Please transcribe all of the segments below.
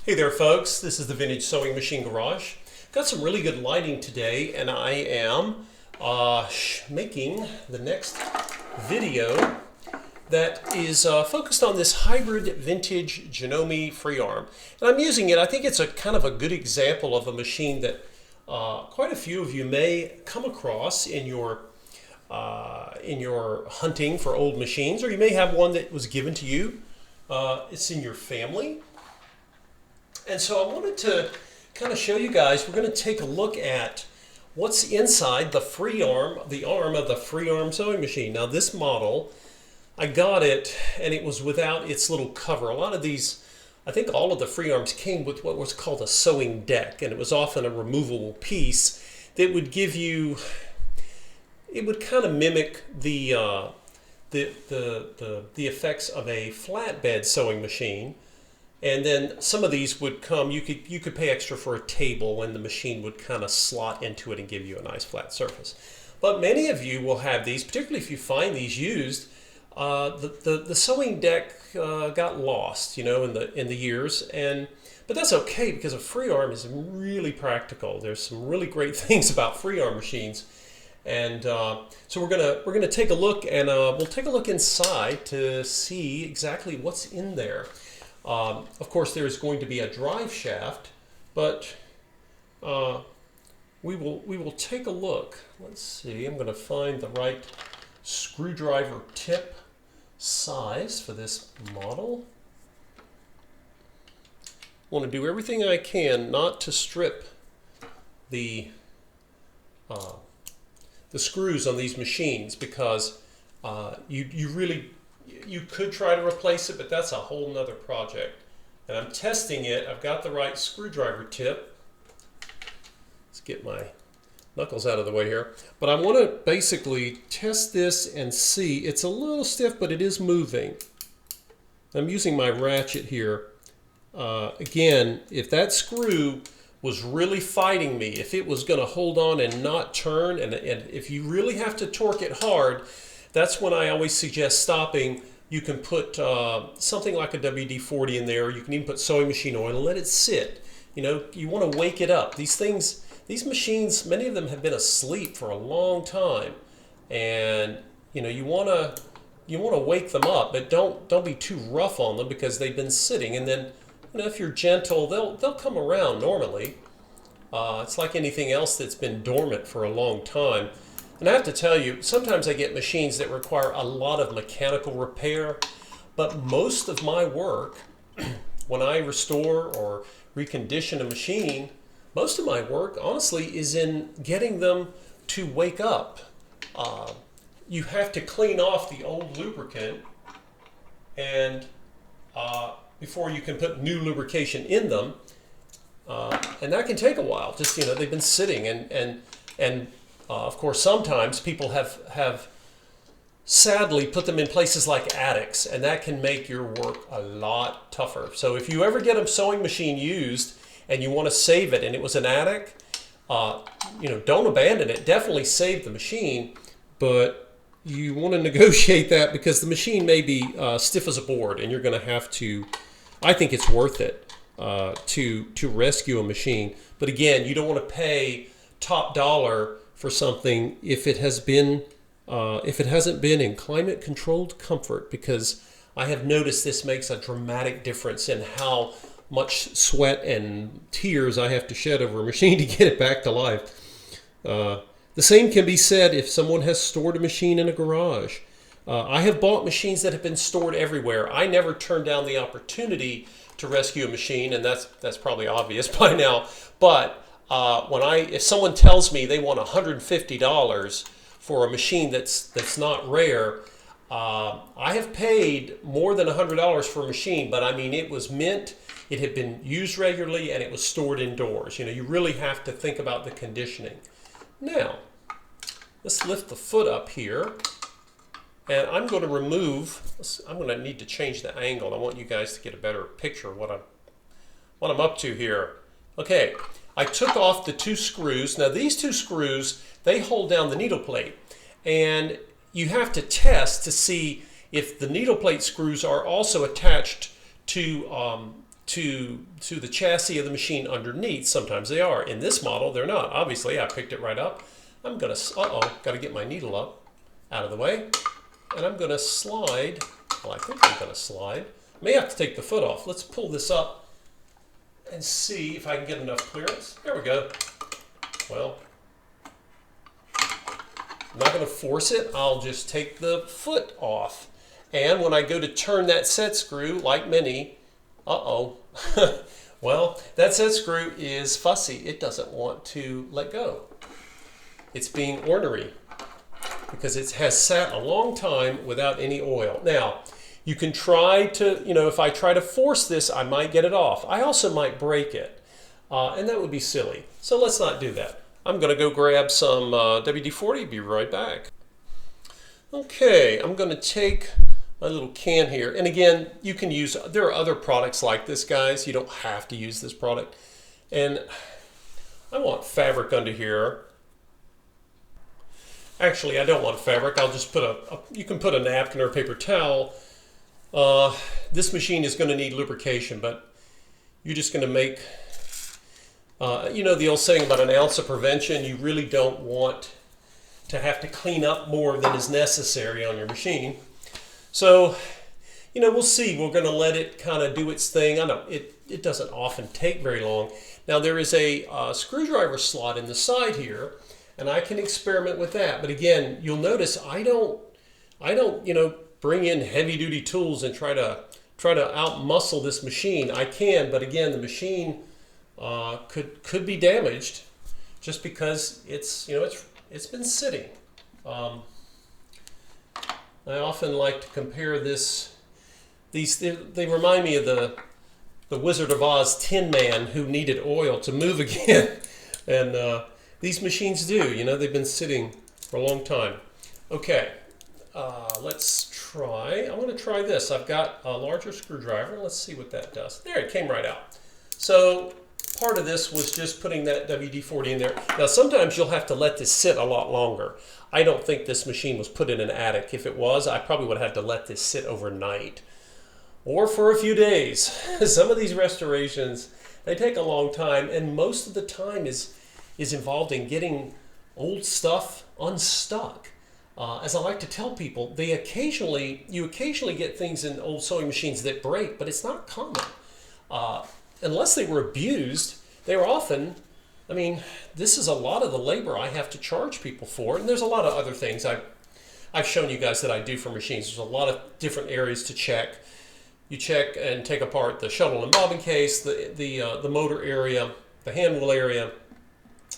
Hey there folks, this is the Vintage Sewing Machine Garage. Got some really good lighting today and I am making the next video that is focused on this hybrid vintage Janome free arm. And I'm using it, I think it's a kind of a good example of a machine that quite a few of you may come across in your hunting for old machines, or you may have one that was given to you. It's in your family. And so I wanted to kind of show you guys, we're going to take a look at what's inside the free arm, the arm of the free arm sewing machine. Now this model, I got it and it was without its little cover. A lot of these, I think all of the free arms came with what was called a sewing deck, and it was often a removable piece that would give you, it would kind of mimic the effects of a flatbed sewing machine. And then some of these would come, you could pay extra for a table and the machine would kind of slot into it and give you a nice flat surface. But many of you will have these, particularly if you find these used. The sewing deck got lost, you know, in the years, but that's okay because a free arm is really practical. There's some really great things about free arm machines. And so we're gonna take a look, and we'll take a look inside to see exactly what's in there. Of course, there is going to be a drive shaft, but we will take a look. Let's see. I'm going to find the right screwdriver tip size for this model. I want to do everything I can not to strip the screws on these machines, because you could try to replace it, but that's a whole nother project. And I'm testing it. I've got the right screwdriver tip. Let's get my knuckles out of the way here. But I want to basically test this and see. It's a little stiff, but it is moving. I'm using my ratchet here. Again, if that screw was really fighting me, if it was going to hold on and not turn, and if you really have to torque it hard, that's when I always suggest stopping. You can put something like a WD-40 in there. You can even put sewing machine oil and let it sit. You know, you want to wake it up. These things, these machines, many of them have been asleep for a long time, and you know, you want to wake them up, but don't be too rough on them because they've been sitting. And then, you know, if you're gentle, they'll come around normally. It's like anything else that's been dormant for a long time. And I have to tell you, sometimes I get machines that require a lot of mechanical repair, but most of my work, when I restore or recondition a machine, most of my work, honestly, is in getting them to wake up. You have to clean off the old lubricant and before you can put new lubrication in them, and that can take a while. Just, you know, they've been sitting, and of course, sometimes people have sadly put them in places like attics, and that can make your work a lot tougher. So if you ever get a sewing machine used and you want to save it and it was an attic, you know, don't abandon it. Definitely save the machine, but you want to negotiate that because the machine may be stiff as a board, and you're going to have to. I think it's worth it to rescue a machine, but again, you don't want to pay top dollar for something if it hasn't been in climate controlled comfort, because I have noticed this makes a dramatic difference in how much sweat and tears I have to shed over a machine to get it back to life. The same can be said if someone has stored a machine in a garage. I have bought machines that have been stored everywhere. I never turned down the opportunity to rescue a machine, and that's probably obvious by now, but if someone tells me they want $150 for a machine that's not rare, I have paid more than $100 for a machine, but I mean, it was mint, it had been used regularly, and it was stored indoors. You know, you really have to think about the conditioning. Now, let's lift the foot up here, and I'm going to I'm going to need to change the angle. I want you guys to get a better picture of what I'm up to here. Okay. I took off the two screws. Now these two screws, they hold down the needle plate, and you have to test to see if the needle plate screws are also attached to to the chassis of the machine underneath. Sometimes they are. In this model, they're not. Obviously, I picked it right up. I'm gonna, got to get my needle up, out of the way, and I'm gonna slide. Well, I think I'm gonna slide. May have to take the foot off. Let's pull this up and see if I can get enough clearance. There we go. Well, I'm not gonna force it. I'll just take the foot off. And when I go to turn that set screw, like many, well, that set screw is fussy. It doesn't want to let go. It's being ornery because it has sat a long time without any oil. Now, you can try to, if I try to force this, I might get it off. I also might break it, and that would be silly. So let's not do that. I'm going to go grab some WD-40, be right back. Okay, I'm going to take my little can here. And again, you can use, there are other products like this, guys. You don't have to use this product. And I want fabric under here. Actually, I don't want fabric. I'll just put you can put a napkin or a paper towel. This machine is going to need lubrication, but you're just going to make, the old saying about an ounce of prevention. You really don't want to have to clean up more than is necessary on your machine. So, we'll see. We're going to let it kind of do its thing. I know it doesn't often take very long. Now, there is a screwdriver slot in the side here, and I can experiment with that. But again, you'll notice I don't bring in heavy-duty tools and try to out-muscle this machine. I can, but again, the machine could be damaged just because it's been sitting. I often like to compare they remind me of the Wizard of Oz Tin Man who needed oil to move again. And these machines do, they've been sitting for a long time. Okay, let's try, I'm going to try this. I've got a larger screwdriver. Let's see what that does. There, it came right out. So part of this was just putting that WD-40 in there. Now sometimes you'll have to let this sit a lot longer. I don't think this machine was put in an attic. If it was, I probably would have had to let this sit overnight or for a few days. Some of these restorations, they take a long time, and most of the time is involved in getting old stuff unstuck. As I like to tell people, you occasionally get things in old sewing machines that break, but it's not common. Unless they were abused, they were often, this is a lot of the labor I have to charge people for, and there's a lot of other things I've shown you guys that I do for machines. There's a lot of different areas to check. You check and take apart the shuttle and bobbin case, the motor area, the hand wheel area,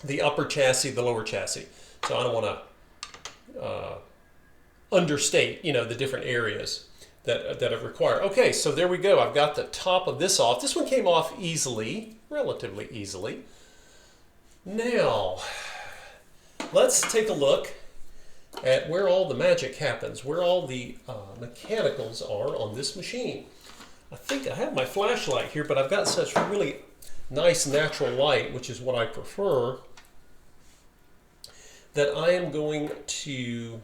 the upper chassis, the lower chassis. So I don't want to understate, the different areas that are required. Okay, so there we go. I've got the top of this off. This one came off easily, relatively easily. Now, let's take a look at where all the magic happens, where all the mechanicals are on this machine. I think I have my flashlight here, but I've got such really nice natural light, which is what I prefer, that I am going to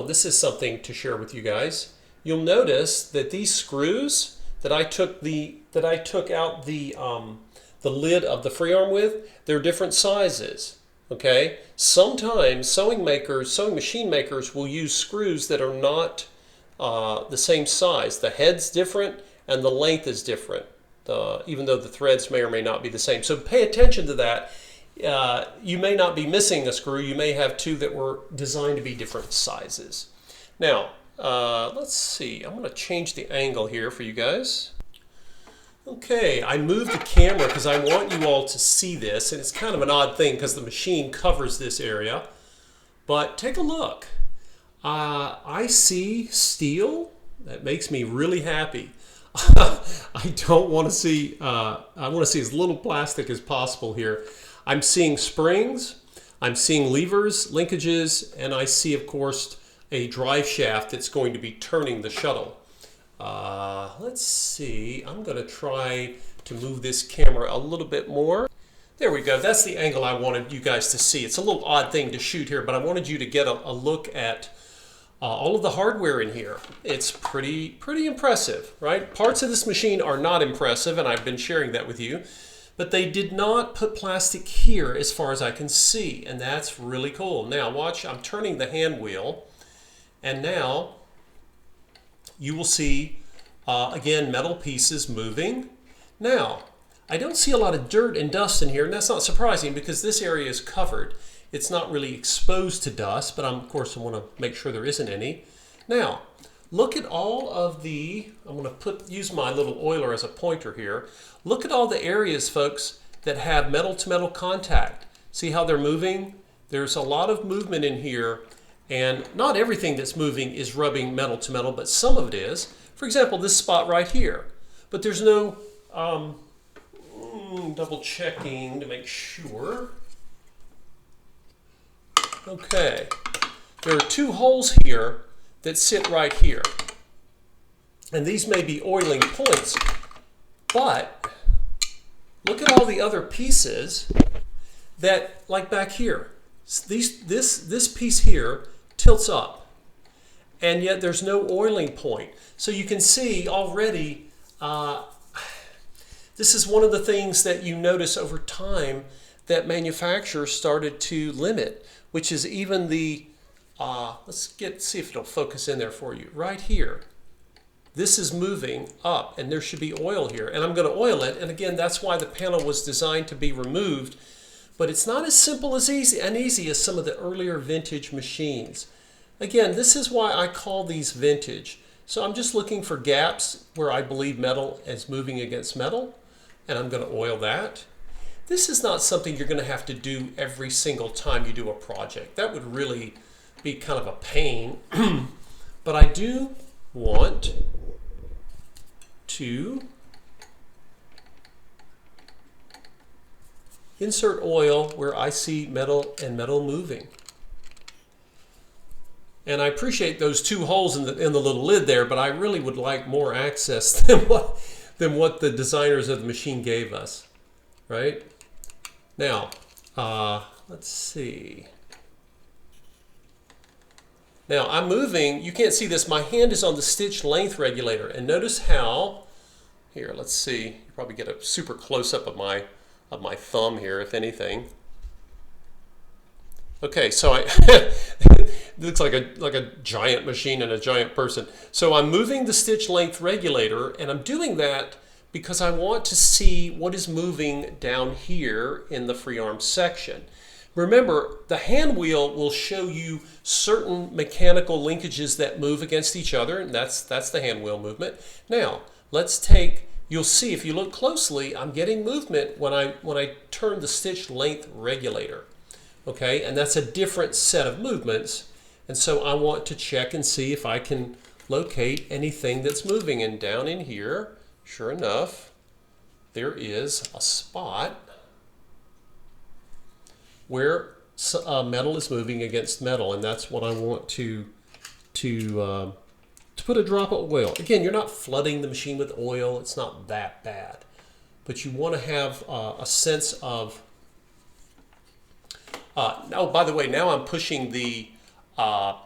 this is something to share with you guys. You'll notice that these screws that I took out the lid of the free arm with, they're different sizes. Okay, sometimes sewing machine makers will use screws that are not the same size. The head's different and the length is different, even though the threads may or may not be the same. So pay attention to that. You may not be missing a screw. You may have two that were designed to be different sizes. Now, let's see. I'm going to change the angle here for you guys. Okay, I moved the camera because I want you all to see this, and it's kind of an odd thing because the machine covers this area. But take a look. I see steel. That makes me really happy. I don't want to see, I want to see as little plastic as possible here. I'm seeing springs, I'm seeing levers, linkages, and I see, of course, a drive shaft that's going to be turning the shuttle. Let's see, I'm going to try to move this camera a little bit more. There we go, that's the angle I wanted you guys to see. It's a little odd thing to shoot here, but I wanted you to get a look at all of the hardware in here. It's pretty impressive, right? Parts of this machine are not impressive, and I've been sharing that with you, but they did not put plastic here as far as I can see, and that's really cool. Now watch, I'm turning the hand wheel, and now you will see, again, metal pieces moving. Now, I don't see a lot of dirt and dust in here, and that's not surprising because this area is covered. It's not really exposed to dust, but of course I want to make sure there isn't any. Now, look at all of the, I'm going to use my little oiler as a pointer here. Look at all the areas, folks, that have metal-to-metal contact. See how they're moving? There's a lot of movement in here, and not everything that's moving is rubbing metal-to-metal, but some of it is. For example, this spot right here. But there's no, double checking to make sure. Okay, there are two holes here that sit right here. And these may be oiling points, but look at all the other pieces that, like back here, this piece here tilts up, and yet there's no oiling point. So you can see already, this is one of the things that you notice over time that manufacturers started to limit, which is even the, see if it'll focus in there for you. Right here, this is moving up, and there should be oil here. And I'm going to oil it, and again, that's why the panel was designed to be removed. But it's not as simple as easy as some of the earlier vintage machines. Again, this is why I call these vintage. So I'm just looking for gaps where I believe metal is moving against metal, and I'm going to oil that. This is not something you're going to have to do every single time you do a project. That would really be kind of a pain. But I do want to insert oil where I see metal and metal moving. And I appreciate those two holes in the little lid there, but I really would like more access than what the designers of the machine gave us, right? Now, let's see. Now I'm moving, you can't see this, my hand is on the stitch length regulator, and notice how, here, let's see, you probably get a super close up of my thumb here, if anything. Okay, so it looks like a giant machine and a giant person. So I'm moving the stitch length regulator, and I'm doing that because I want to see what is moving down here in the free arm section. Remember, the hand wheel will show you certain mechanical linkages that move against each other, and that's the hand wheel movement. Now, let's take, you'll see if you look closely, I'm getting movement when I turn the stitch length regulator. Okay, and that's a different set of movements, and so I want to check and see if I can locate anything that's moving. And down in here, sure enough, there is a spot where metal is moving against metal, and that's what I want to put a drop of oil. Again, you're not flooding the machine with oil, it's not that bad, but you want to have a sense of oh, by the way, now I'm pushing the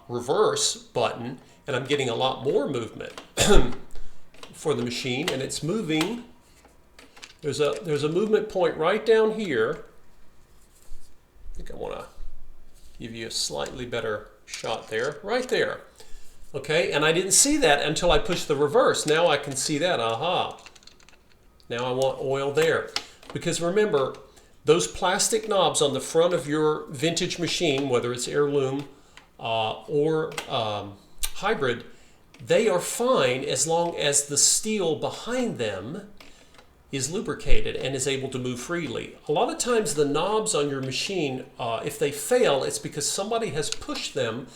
reverse button, and I'm getting a lot more movement for the machine, and it's moving. There's a movement point right down here. I think I want to give you a slightly better shot there, right there. Okay, and I didn't see that until I pushed the reverse. Now I can see that. Aha! Now I want oil there, because remember, those plastic knobs on the front of your vintage machine, whether it's heirloom or hybrid, they are fine as long as the steel behind them is lubricated and is able to move freely. A lot of times the knobs on your machine, if they fail, it's because somebody has pushed them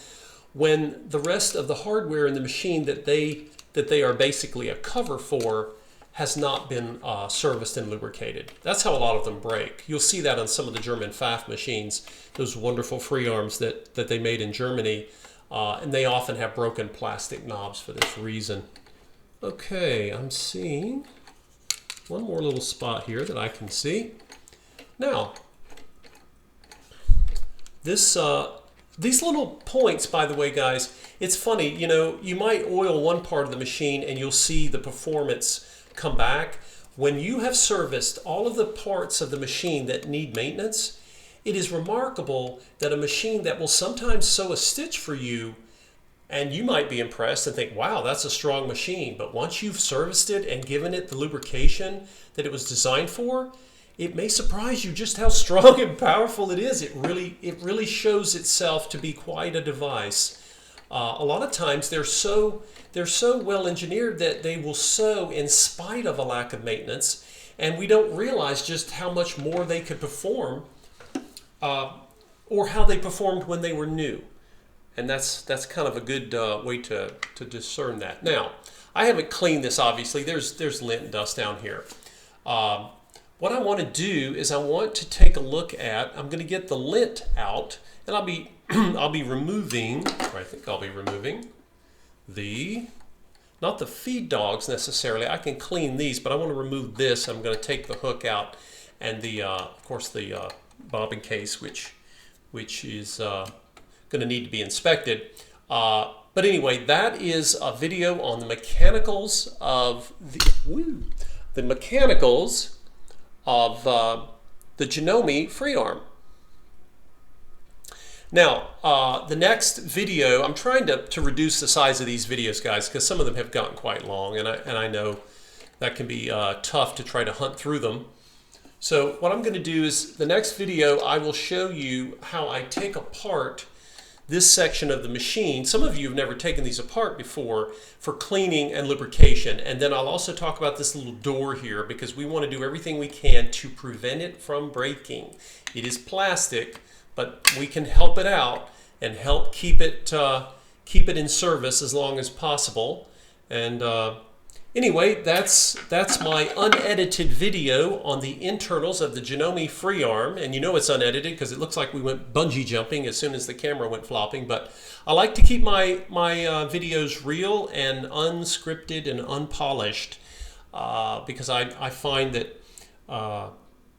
when the rest of the hardware in the machine that they are basically a cover for has not been serviced and lubricated. That's how a lot of them break. You'll see that on some of the German Pfaff machines, those wonderful free arms that they made in Germany, and they often have broken plastic knobs for this reason. Okay, I'm seeing one more little spot here that I can see. Now, this These little points, by the way, guys, it's funny, you know, you might oil one part of the machine and you'll see the performance come back. When you have serviced all of the parts of the machine that need maintenance, it is remarkable that a machine that will sometimes sew a stitch for you, and you might be impressed and think, wow, that's a strong machine. But once you've serviced it and given it the lubrication that it was designed for, it may surprise you just how strong and powerful it is. It really shows itself to be quite a device. A lot of times they're so well engineered that they will sew in spite of a lack of maintenance, and we don't realize just how much more they could perform, or how they performed when they were new. And that's kind of a good way to discern that. Now, I haven't cleaned this, obviously. There's lint and dust down here. What I want to do is I want to take a look at, I'm going to get the lint out, and I'll be removing, or I think I'll be removing not the feed dogs necessarily. I can clean these, but I want to remove this. I'm going to take the hook out and of course the bobbin case, which is going to need to be inspected. But anyway, that is a video on the mechanicals of the mechanicals of the Janome free arm. Now, the next video, I'm trying to reduce the size of these videos, guys, because some of them have gotten quite long, and I know that can be tough to try to hunt through them. So what I'm going to do is, the next video, I will show you how I take apart this section of the machine. Some of you have never taken these apart before for cleaning and lubrication. And then I'll also talk about this little door here, because we want to do everything we can to prevent it from breaking. It is plastic, but we can help it out and help keep it in service as long as possible. And anyway, that's my unedited video on the internals of the Janome free arm. And you know it's unedited because it looks like we went bungee jumping as soon as the camera went flopping. But I like to keep my videos real and unscripted and unpolished, because I find that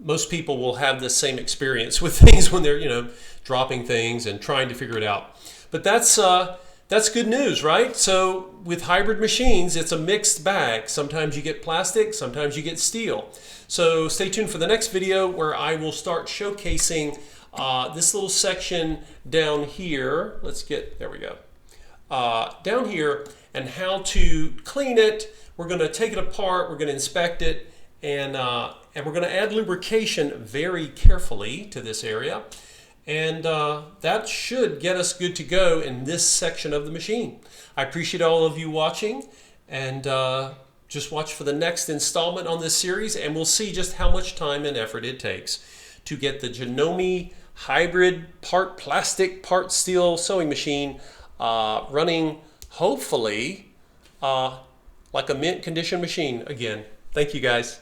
most people will have the same experience with things when they're, you know, dropping things and trying to figure it out. But that's good news, right? So with hybrid machines, it's a mixed bag. Sometimes you get plastic, sometimes you get steel. So stay tuned for the next video where I will start showcasing this little section down here. There we go. Down here, and how to clean it. We're going to take it apart, we're going to inspect it, and we're going to add lubrication very carefully to this area. And that should get us good to go in this section of the machine. I appreciate all of you watching, and just watch for the next installment on this series, and we'll see just how much time and effort it takes to get the Janome hybrid part plastic, part steel sewing machine running, hopefully, like a mint condition machine again. Thank you, guys.